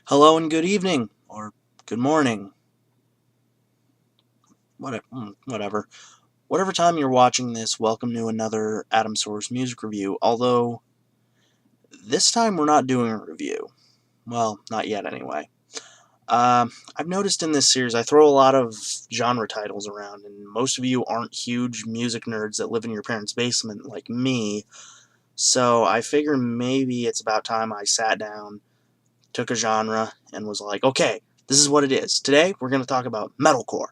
Hello and good evening, or good morning, whatever. Whatever time you're watching this, welcome to another Adamsaurus music review, although this time we're not doing a review. Well, not yet anyway. I've noticed in this series I throw a lot of genre titles around, and most of you aren't huge music nerds that live in your parents' basement like me, so I figure maybe it's about time I sat down, took a genre, and was like, okay, this is what it is. Today, we're going to talk about metalcore.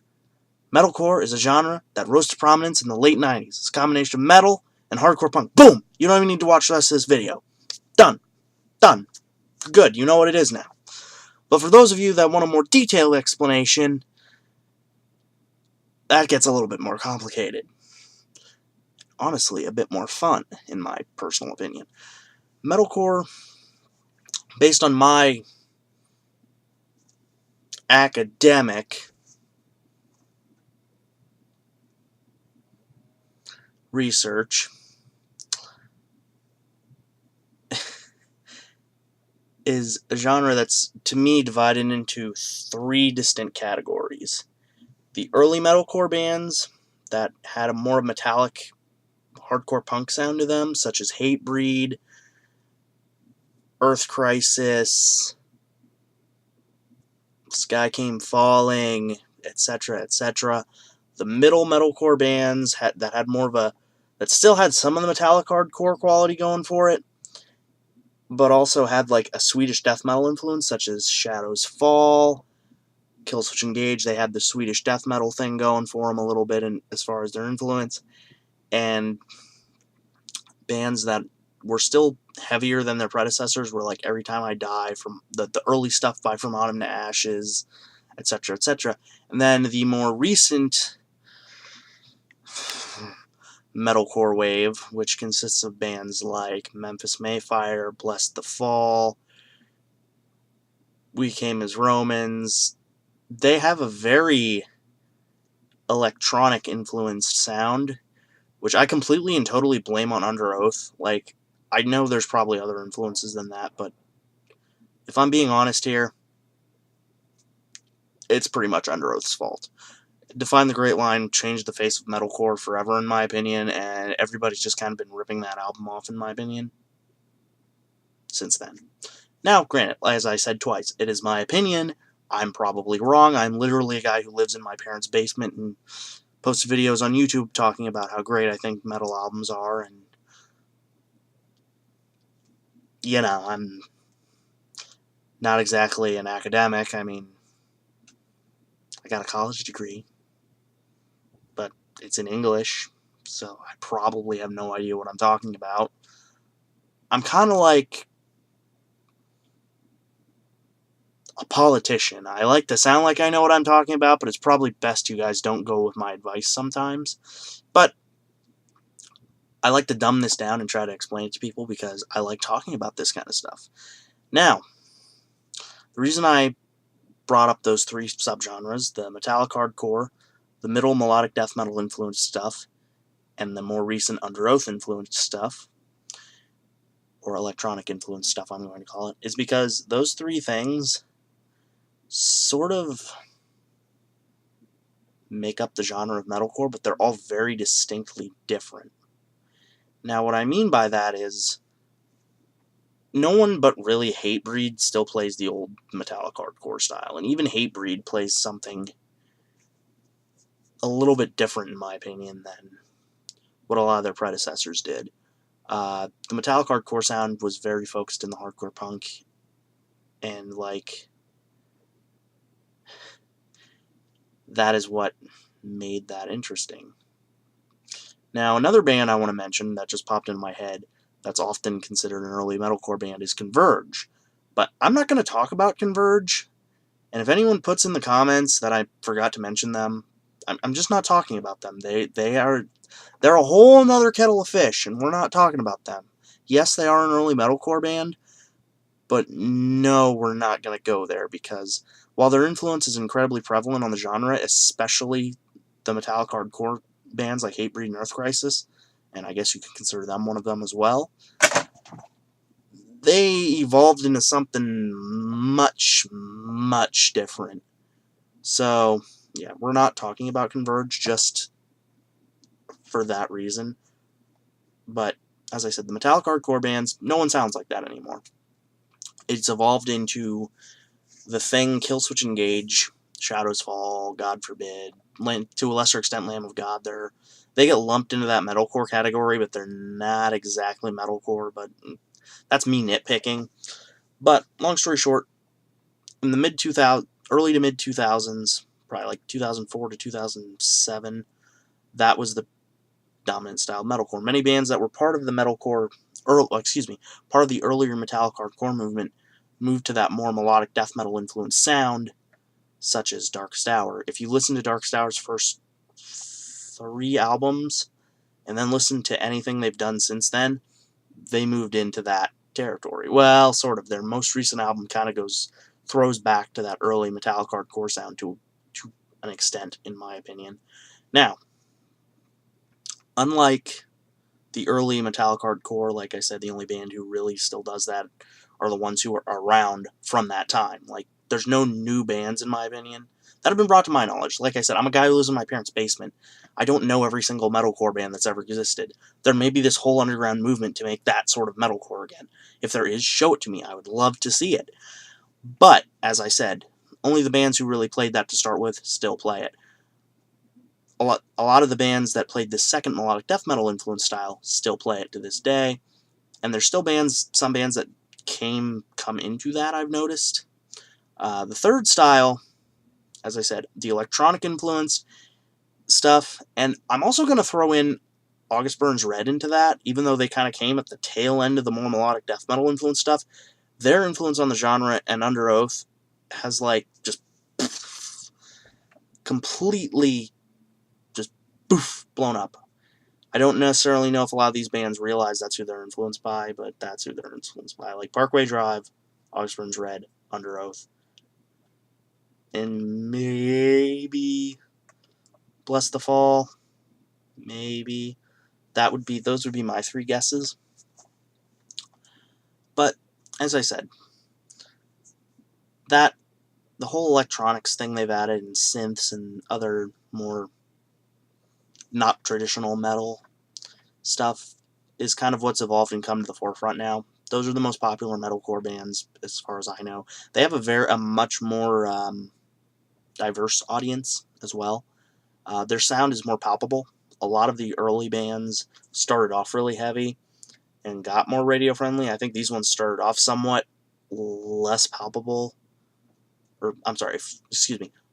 Metalcore is a genre that rose to prominence in the late 90s. It's a combination of metal and hardcore punk. Boom! You don't even need to watch the rest of this video. Done. Done. Good, you know what it is now. But for those of you that want a more detailed explanation, that gets a little bit more complicated. Honestly, a bit more fun, in my personal opinion. Metalcore, based on my academic research, is a genre that's, to me, divided into three distinct categories. The early metalcore bands that had a more metallic hardcore punk sound to them, such as Hatebreed, Earth Crisis, Sky Came Falling, etc., etc. The middle metalcore bands that had more of a that still had some of the metallic hardcore quality going for it, but also had like a Swedish death metal influence, such as Shadows Fall, Killswitch Engage. They had the Swedish death metal thing going for them a little bit, as far as their influence, and bands that were still heavier than their predecessors were like Every Time I Die, from the early stuff by From Autumn to Ashes, etc., etc. And then the more recent metalcore wave, which consists of bands like Memphis Mayfire, Blessed the Fall, We Came as Romans. They have a very electronic influenced sound, which I completely and totally blame on Under Oath. Like, I know there's probably other influences than that, but if I'm being honest here, it's pretty much Under Oath's fault. Define the Great Line changed the face of metalcore forever, in my opinion, and everybody's just kind of been ripping that album off, in my opinion, since then. Now, granted, as I said twice, it is my opinion. I'm probably wrong. I'm literally a guy who lives in my parents' basement and posts videos on YouTube talking about how great I think metal albums are, and, I'm not exactly an academic. I mean, I got a college degree, but it's in English, so I probably have no idea what I'm talking about. I'm kind of like a politician. I like to sound like I know what I'm talking about, but it's probably best you guys don't go with my advice sometimes. But I like to dumb this down and try to explain it to people because I like talking about this kind of stuff. Now, the reason I brought up those three subgenres, the metallic hardcore, the middle melodic death metal influenced stuff, and the more recent Under Oath influenced stuff, or electronic influenced stuff I'm going to call it, is because those three things sort of make up the genre of metalcore, but they're all very distinctly different. Now, what I mean by that is, no one but really Hatebreed still plays the old metallic hardcore style, and even Hatebreed plays something a little bit different, in my opinion, than what a lot of their predecessors did. The metallic hardcore sound was very focused in the hardcore punk, and, like, that is what made that interesting. Now, another band I want to mention that just popped in my head that's often considered an early metalcore band is Converge. But I'm not going to talk about Converge, and if anyone puts in the comments that I forgot to mention them, I'm just not talking about them. They're a whole nother kettle of fish, and we're not talking about them. Yes, they are an early metalcore band, but no, we're not going to go there, because while their influence is incredibly prevalent on the genre, especially the metallic hardcore bands like Hatebreed and Earth Crisis, and I guess you could consider them one of them as well, they evolved into something much, much different. So, yeah, we're not talking about Converge just for that reason. But, as I said, the metallic hardcore bands, no one sounds like that anymore. It's evolved into The Thing, Killswitch Engage, Shadows Fall, God Forbid, to a lesser extent Lamb of God. They get lumped into that metalcore category, but they're not exactly metalcore, but that's me nitpicking. But, long story short, in the early to mid 2000s, probably like 2004 to 2007, that was the dominant style of metalcore. Many bands that were part of the metalcore, part of the earlier metallic hardcore movement moved to that more melodic death metal influenced sound, such as Darkest Hour. If you listen to Darkest Hour's first 3 albums, and then listen to anything they've done since then, they moved into that territory. Well, sort of. Their most recent album kind of throws back to that early metallic hardcore sound to an extent, in my opinion. Now, unlike the early metallic hardcore, like I said, the only band who really still does that are the ones who are around from that time. Like, there's no new bands, in my opinion, that have been brought to my knowledge. Like I said, I'm a guy who lives in my parents' basement. I don't know every single metalcore band that's ever existed. There may be this whole underground movement to make that sort of metalcore again. If there is, show it to me. I would love to see it. But, as I said, only the bands who really played that to start with still play it. A lot of the bands that played this second melodic death metal influenced style still play it to this day. And there's still some bands that come into that, I've noticed. The third style, as I said, the electronic influenced stuff, and I'm also going to throw in August Burns Red into that, even though they kind of came at the tail end of the more melodic death metal influenced stuff. Their influence on the genre and Under Oath has, like, just completely just blown up. I don't necessarily know if a lot of these bands realize that's who they're influenced by, but that's who they're influenced by. Like Parkway Drive, August Burns Red, Under Oath, and maybe Bless the Fall. Maybe those would be my 3 guesses. But as I said, the whole electronics thing they've added and synths and other more not traditional metal stuff is kind of what's evolved and come to the forefront now. Those are the most popular metalcore bands, as far as I know. They have a much more diverse audience as well. Their sound is more palpable. A lot of the early bands started off really heavy and got more radio friendly. I think these ones started off somewhat less palpable, or I'm sorry,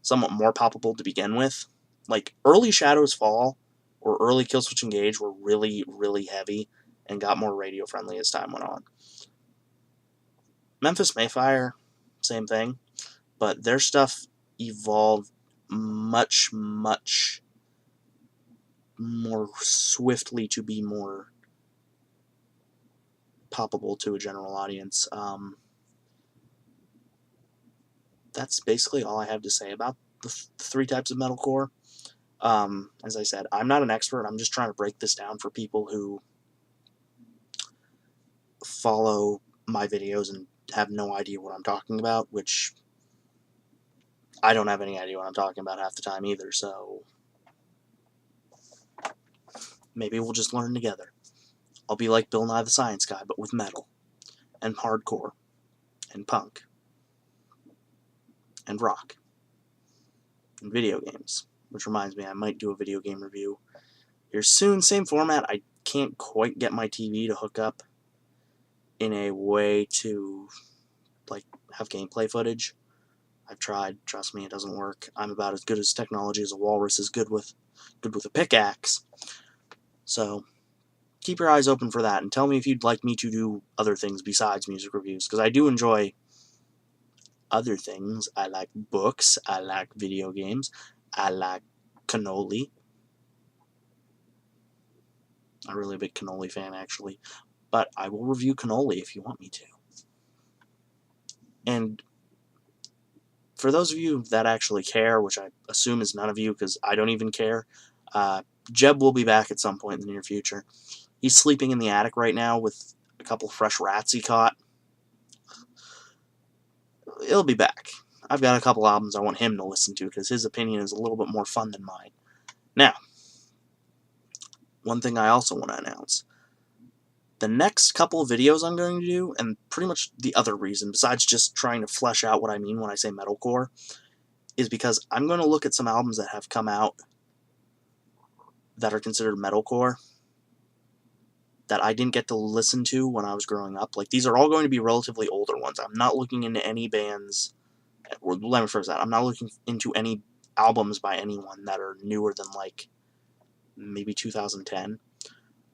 somewhat more palpable to begin with. Like early Shadows Fall or early Killswitch Engage were really, really heavy and got more radio friendly as time went on. Memphis Mayfire, same thing, but their stuff evolved much, much more swiftly to be more palpable to a general audience. That's basically all I have to say about the 3 types of metalcore. As I said, I'm not an expert. I'm just trying to break this down for people who follow my videos and have no idea what I'm talking about, which I don't have any idea what I'm talking about half the time either, so maybe we'll just learn together. I'll be like Bill Nye the Science Guy, but with metal, and hardcore, and punk, and rock, and video games. Which reminds me, I might do a video game review here soon. Same format. I can't quite get my TV to hook up in a way to, like, have gameplay footage. I've tried. Trust me, it doesn't work. I'm about as good as technology as a walrus is good with a pickaxe. So keep your eyes open for that, and tell me if you'd like me to do other things besides music reviews, because I do enjoy other things. I like books. I like video games. I like cannoli. I'm really a big cannoli fan, actually. But I will review cannoli if you want me to. And for those of you that actually care, which I assume is none of you because I don't even care, Jeb will be back at some point in the near future. He's sleeping in the attic right now with a couple fresh rats he caught. he'll be back. I've got a couple albums I want him to listen to because his opinion is a little bit more fun than mine. Now, one thing I also want to announce. The next couple of videos I'm going to do, and pretty much the other reason, besides just trying to flesh out what I mean when I say metalcore, is because I'm going to look at some albums that have come out that are considered metalcore that I didn't get to listen to when I was growing up. Like, these are all going to be relatively older ones. I'm not looking into any bands, or let me first that, I'm not looking into any albums by anyone that are newer than, like, maybe 2010.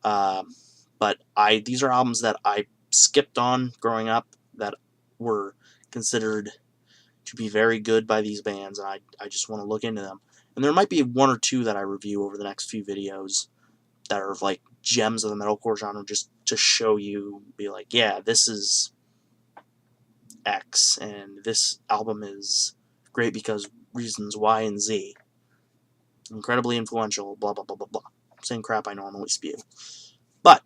But these are albums that I skipped on growing up that were considered to be very good by these bands, and I just want to look into them. And there might be one or two that I review over the next few videos that are like gems of the metalcore genre, just to show you, be like, yeah, this is X, and this album is great because reasons Y and Z. Incredibly influential, blah, blah, blah, blah, blah. Same crap I normally spew. But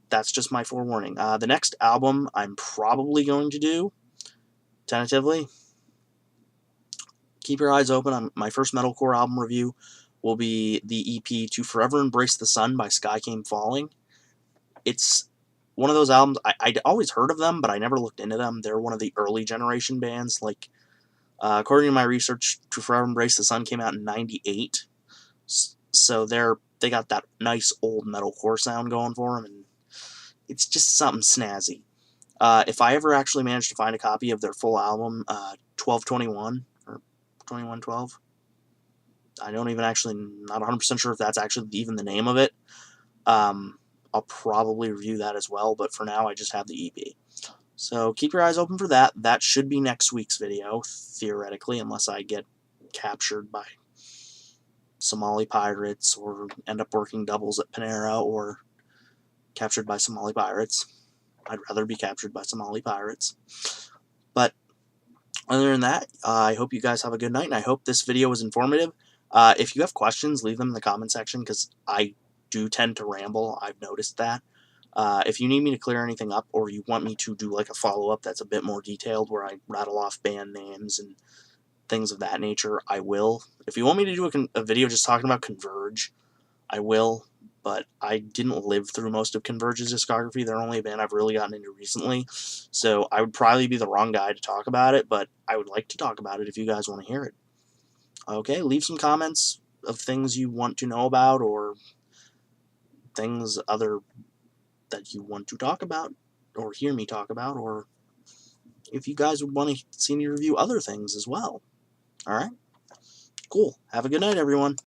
that's just my forewarning. The next album I'm probably going to do, tentatively, keep your eyes open. My first metalcore album review will be the EP To Forever Embrace the Sun by Sky Came Falling. It's one of those albums, I'd always heard of them, but I never looked into them. They're one of the early generation bands. Like, according to my research, To Forever Embrace the Sun came out in '98. So they got that nice old metalcore sound going for them, and it's just something snazzy. If I ever actually manage to find a copy of their full album, 1221, or 2112, I don't even actually, not 100% sure if that's actually even the name of it. I'll probably review that as well, but for now I just have the EP. So keep your eyes open for that. That should be next week's video, theoretically, unless I get captured by Somali pirates or end up working doubles at Panera or captured by Somali pirates. I'd rather be captured by Somali pirates. But other than that, I hope you guys have a good night, and I hope this video was informative. If you have questions, leave them in the comment section, because I do tend to ramble. I've noticed that. If you need me to clear anything up, or you want me to do like a follow-up that's a bit more detailed, where I rattle off band names and things of that nature, I will. If you want me to do a video just talking about Converge, I will. But I didn't live through most of Converge's discography. They're only a band I've really gotten into recently, so I would probably be the wrong guy to talk about it, but I would like to talk about it if you guys want to hear it. Okay, leave some comments of things you want to know about, or things other that you want to talk about, or hear me talk about, or if you guys would want to see me review other things as well. Alright? Cool. Have a good night, everyone.